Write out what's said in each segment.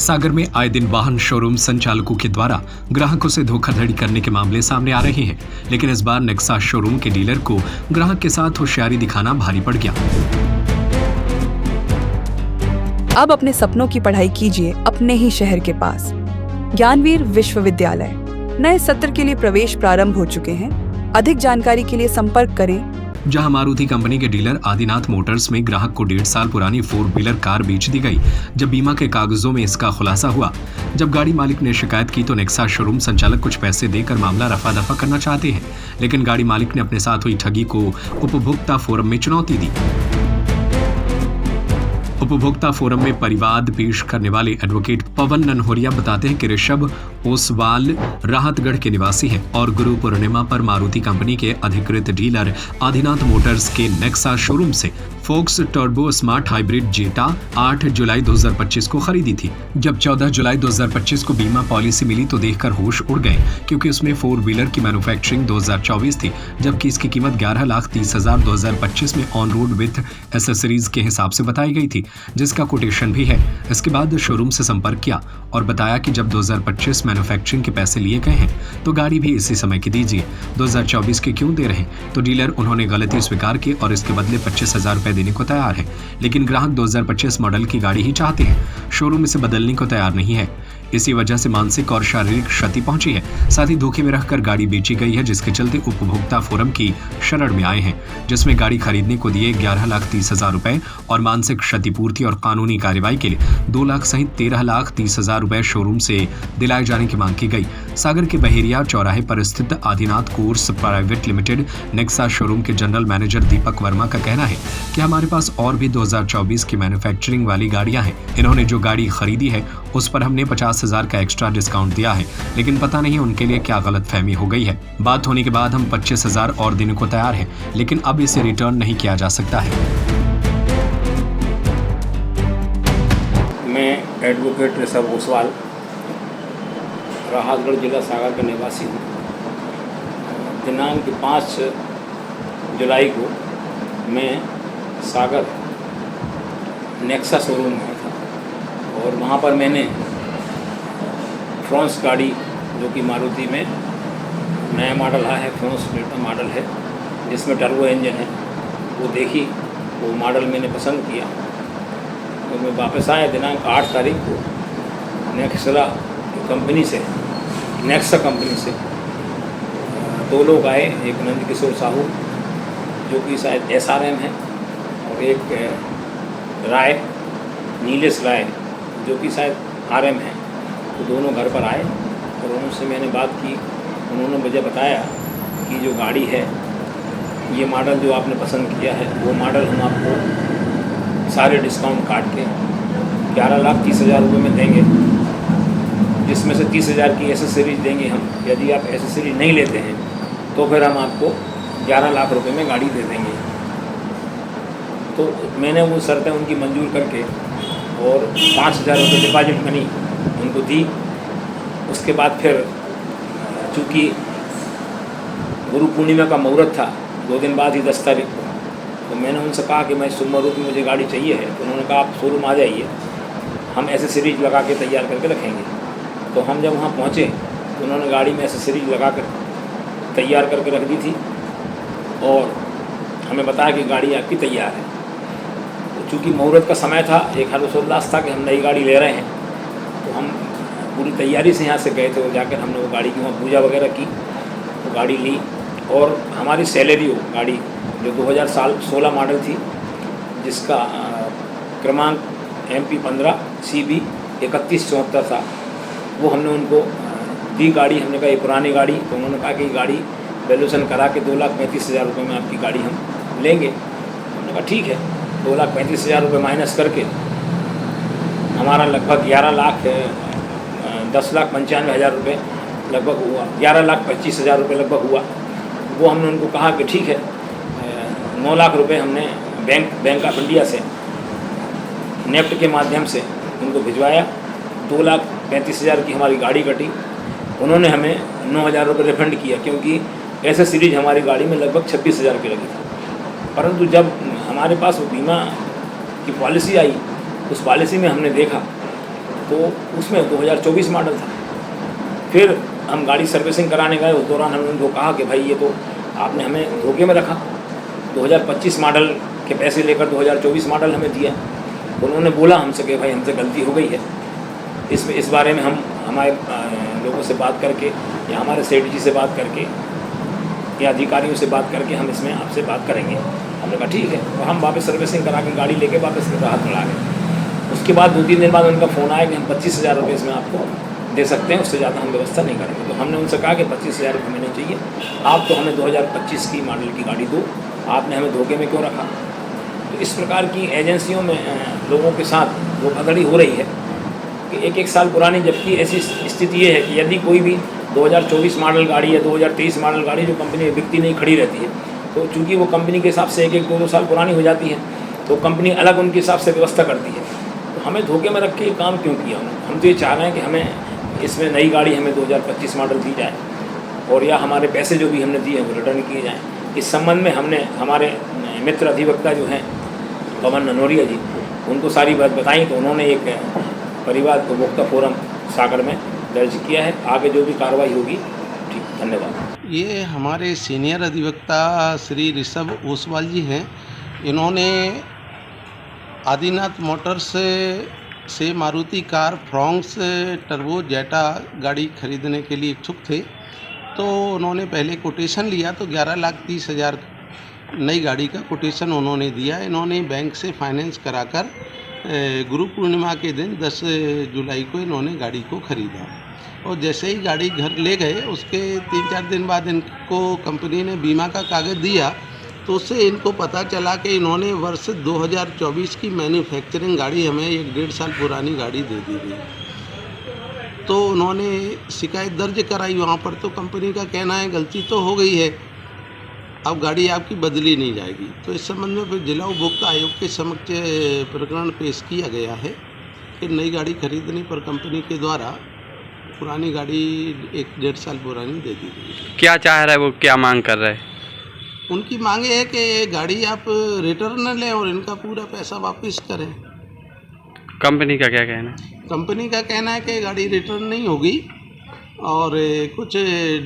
सागर में आए दिन वाहन शोरूम संचालकों के द्वारा ग्राहकों से धोखाधड़ी करने के मामले सामने आ रहे हैं, लेकिन इस बार नेक्सा शोरूम के डीलर को ग्राहक के साथ होशियारी दिखाना भारी पड़ गया। अब अपने सपनों की पढ़ाई कीजिए अपने ही शहर के पास। ज्ञानवीर विश्वविद्यालय नए सत्र के लिए प्रवेश प्रारंभ हो चुके हैं। अधिक जानकारी के लिए संपर्क करें। जहां मारुति कंपनी के डीलर आदिनाथ मोटर्स में ग्राहक को 1.5 साल पुरानी 4 व्हीलर कार बेच दी गई। जब बीमा के कागजों में इसका खुलासा हुआ, जब गाड़ी मालिक ने शिकायत की तो नेक्सा शोरूम संचालक कुछ पैसे देकर मामला रफा दफा करना चाहते हैं, लेकिन गाड़ी मालिक ने अपने साथ हुई ठगी को उपभोक्ता फोरम में चुनौती दी। उपभोक्ता फोरम में परिवाद पेश करने वाले एडवोकेट पवन ननहोरिया बताते हैं कि ऋषभ ओसवाल राहतगढ़ के निवासी हैं और गुरु पूर्णिमा पर मारुति कंपनी के अधिकृत डीलर आदिनाथ मोटर्स के नेक्सा शोरूम से फोक्स टर्बो स्मार्ट हाइब्रिड जेटा 8 जुलाई 2025 को खरीदी थी। जब 14 जुलाई 2025 को बीमा पॉलिसी मिली तो देखकर होश उड़ गए, क्योंकि उसमें 4 व्हीलर की मैन्युफैक्चरिंग 2024 थी, जबकि इसकी कीमत 11,30,000 2025 में ऑन रोड विथ एसेसरीज के हिसाब से बताई गई थी, जिसका कोटेशन भी है। इसके बाद शोरूम से संपर्क किया और बताया कि जब 2025 मैन्युफैक्चरिंग के पैसे लिए गए हैं तो गाड़ी भी इसी समय की दीजिए, 2024 के क्यों दे रहे हैं। तो डीलर उन्होंने गलती स्वीकार की और इसके बदले 25,000 रुपए देने को तैयार है, लेकिन ग्राहक 2025 मॉडल की गाड़ी ही चाहते हैं। शोरूम इसे बदलने को तैयार नहीं है। इसी वजह से मानसिक और शारीरिक क्षति पहुंची है। साथ ही धोखे में रखकर गाड़ी बेची गई है, जिसके चलते उपभोक्ता फोरम की शरण में आए हैं, जिसमें गाड़ी खरीदने को दिए 11,30,000 रुपए और मानसिक क्षतिपूर्ति और कानूनी कार्रवाई के लिए 2 लाख सहित 13,30,000 रुपए शोरूम से दिलाए जाने की मांग की गई। सागर के बहेरिया चौराहे पर स्थित Adinath course private limited Nexa showroom के जनरल मैनेजर दीपक वर्मा का कहना है कि हमारे पास और भी 2024 की मैन्युफैक्चरिंग वाली गाड़ियां हैं। इन्होंने जो गाड़ी खरीदी है उस पर हमने 50,000 का एक्स्ट्रा डिस्काउंट दिया है, लेकिन पता नहीं उनके लिए क्या गलतफहमी हो गई है। बात होने के बाद हम 25,000 और देने को तैयार हैं, लेकिन अब इसे रिटर्न नहीं किया जा सकता है। मैं एडवोकेट ऋषभ ओसवाल राहतगढ़ जिला सागर का निवासी हूँ। दिनांक 5 जुलाई को मैं सागर नेक्सा शोरूम में था और वहाँ पर मैंने फ्रॉन्स गाड़ी, जो कि मारुति में नया मॉडल है, फ्रॉन्स मॉडल है जिसमें टर्बो इंजन है, वो देखी। वो मॉडल मैंने पसंद किया तो मैं वापस आया दिनांक 8 तारीख को नेक्सा कंपनी से 2 लोग आए। एक नंद किशोर साहू जो कि शायद SRM है और एक नीलेश राय जो कि शायद RM है। तो दोनों घर पर आए और उनसे मैंने बात की। उन्होंने मुझे बताया कि जो गाड़ी है, ये मॉडल जो आपने पसंद किया है, वो मॉडल हम आपको सारे डिस्काउंट काट के 11,30,000 रुपये में देंगे, जिसमें से 30,000 की एसेसरीज देंगे हम। यदि आप एसेसरीज नहीं लेते हैं तो फिर हम आपको 11 लाख रुपए में गाड़ी दे देंगे। तो मैंने वो शर्तें उनकी मंजूर करके और 5,000 रुपये डिपॉजिट मनी उनको दी। उसके बाद फिर चूँकि गुरु पूर्णिमा का मुहूर्त था 2 दिन बाद ही 10 तारीख को, तो मैंने उनसे कहा कि मैं शुभ मुहूर्त में मुझे गाड़ी चाहिए है। तो उन्होंने कहा आप शोरूम आ जाइए, हम एसेसरीज लगा के तैयार करके रखेंगे। तो हम जब वहाँ पहुँचे तो उन्होंने गाड़ी में एसेसरीज लगा कर तैयार करके रख दी थी और हमें बताया कि गाड़ी आपकी तैयार है। तो चूँकि मुहूर्त का समय था, एक हर्षोल्लास था कि हम नई गाड़ी ले रहे हैं, तो हम पूरी तैयारी से यहाँ से गए थे और जाकर हमने वो गाड़ी की वहाँ पूजा वगैरह की, तो गाड़ी ली। और हमारी सैलरी गाड़ी जो 2016 मॉडल थी, जिसका क्रमांक MP 15 CB 3174 था, वो हमने उनको दी गाड़ी। हमने कहा ये पुरानी गाड़ी, तो उन्होंने कहा कि गाड़ी वैल्यूशन करा के 2,35,000 रुपये में आपकी गाड़ी हम लेंगे। हमने कहा ठीक है। 2,35,000 रुपये माइनस करके हमारा लगभग 10,95,000 रुपये लगभग हुआ, 11,25,000 रुपये लगभग हुआ। वो हमने उनको कहा कि ठीक है। 9 लाख रुपये हमने बैंक ऑफ इंडिया से नेफ्ट के माध्यम से उनको भिजवाया। 2,35,000 की हमारी गाड़ी कटी। उन्होंने हमें 9,000 रुपये रिफंड किया, क्योंकि एसेसरीज हमारी गाड़ी में लगभग 26,000 की लगी थी। परंतु जब हमारे पास वो बीमा की पॉलिसी आई, उस पॉलिसी में हमने देखा तो तो उसमें 2024 मॉडल था। फिर हम गाड़ी सर्विसिंग कराने गए, उस दौरान हमने उनको कहा कि भाई ये तो आपने हमें धोखे में रखा, 2025 मॉडल के पैसे लेकर 2024 मॉडल हमें दिया। तो उन्होंने बोला हमसे कि भाई हमसे गलती हो गई है, इस बारे में हम हमारे लोगों से बात करके या हमारे सेठ जी से बात करके या अधिकारियों से बात करके हम इसमें आपसे बात करेंगे। हमने कहा ठीक है, और हम वापस सर्विसिंग करा के गाड़ी लेके वापस राहत में आ गए। उसके बाद 2-3 दिन बाद उनका फ़ोन आया कि हम 25,000 रुपये इसमें आपको दे सकते हैं, उससे ज़्यादा हम व्यवस्था नहीं करेंगे। तो हमने उनसे कहा कि 25,000 रुपये हमें नहीं चाहिए, आप तो हमें 2025 की मॉडल की गाड़ी दो, आपने हमें धोखे में क्यों रखा। तो इस प्रकार की एजेंसियों में लोगों के साथ धोखाधड़ी हो रही है कि 1-1 साल पुरानी, जबकि ऐसी स्थिति ये है कि यदि कोई भी 2024 मॉडल गाड़ी या 2023 मॉडल गाड़ी जो कंपनी में बिकती नहीं, खड़ी रहती है, तो चूँकि वो कंपनी के हिसाब से 1-1, 2-2 साल पुरानी हो जाती है, तो कंपनी अलग उनके हिसाब से व्यवस्था करती है। तो हमें धोखे में रख के ये काम क्यों किया उन्होंने। हम तो ये चाह रहे हैं कि हमें इसमें नई गाड़ी हमें 2025 मॉडल दी जाए, और या हमारे पैसे जो भी हमने दिए हैं वो रिटर्न किए जाएँ। इस संबंध में हमने हमारे मित्र अधिवक्ता जो हैं पवन ननौरिया जी, उनको सारी बात बताई, तो उन्होंने एक परिवार उपभोक्ता फोरम सागर में दर्ज किया है। आगे जो भी कार्रवाई होगी, ठीक, धन्यवाद। ये हमारे सीनियर अधिवक्ता श्री ऋषभ ओसवाल जी हैं। इन्होंने आदिनाथ मोटर्स से मारुति कार फ्रॉन्क्स टर्बो जेटा गाड़ी खरीदने के लिए इच्छुक थे। तो उन्होंने पहले कोटेशन लिया, तो 11,30,000 नई गाड़ी का कोटेशन उन्होंने दिया। इन्होंने बैंक से फाइनेंस कराकर गुरु पूर्णिमा के दिन 10 जुलाई को इन्होंने गाड़ी को खरीदा, और जैसे ही गाड़ी घर ले गए उसके 3-4 दिन बाद इनको कंपनी ने बीमा का कागज़ दिया। तो उससे इनको पता चला कि इन्होंने वर्ष 2024 की मैन्युफैक्चरिंग गाड़ी, हमें 1-1.5 साल पुरानी गाड़ी दे दी गई। तो उन्होंने शिकायत दर्ज कराई वहाँ पर। तो कंपनी का कहना है गलती तो हो गई है, अब गाड़ी आपकी बदली नहीं जाएगी। तो इस संबंध में फिर जिला उपभोक्ता आयोग के समक्ष प्रकरण पेश किया गया है कि नई गाड़ी खरीदने पर कंपनी के द्वारा पुरानी गाड़ी 1-1.5 साल पुरानी दे दी गई। क्या चाह रहा है वो, क्या मांग कर रहे हैं? उनकी मांग है कि ये गाड़ी आप रिटर्न लें और इनका पूरा पैसा वापस करें। कंपनी का क्या कहना है? कंपनी का कहना है कि गाड़ी रिटर्न नहीं होगी और कुछ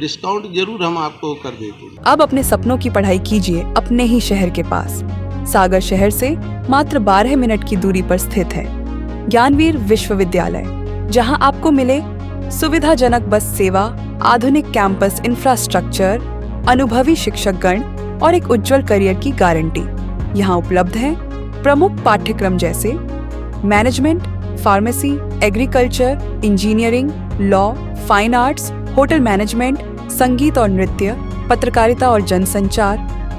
डिस्काउंट जरूर हम आपको कर देते हैं। अब अपने सपनों की पढ़ाई कीजिए अपने ही शहर के पास। सागर शहर से मात्र 12 मिनट की दूरी पर स्थित है ज्ञानवीर विश्वविद्यालय, जहां आपको मिले सुविधाजनक बस सेवा, आधुनिक कैंपस इंफ्रास्ट्रक्चर, अनुभवी शिक्षकगण और एक उज्जवल करियर की गारंटी। यहाँ उपलब्ध हैं प्रमुख पाठ्यक्रम जैसे management, pharmacy, agriculture, engineering, law, fine arts, hotel management, संगीत और नृत्य, पत्रकारिता और जनसंचार,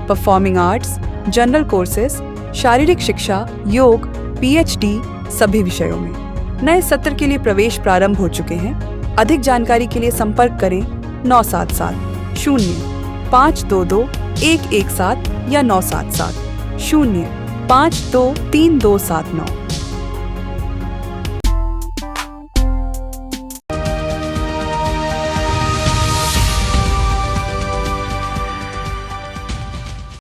परफॉर्मिंग आर्ट्स, जनरल कोर्सेज, शारीरिक शिक्षा, योग, PhD सभी विषयों में। नए सत्र के लिए प्रवेश प्रारंभ हो चुके हैं। अधिक जानकारी के लिए संपर्क करें 977 0 522 117 या 977 0 523 279।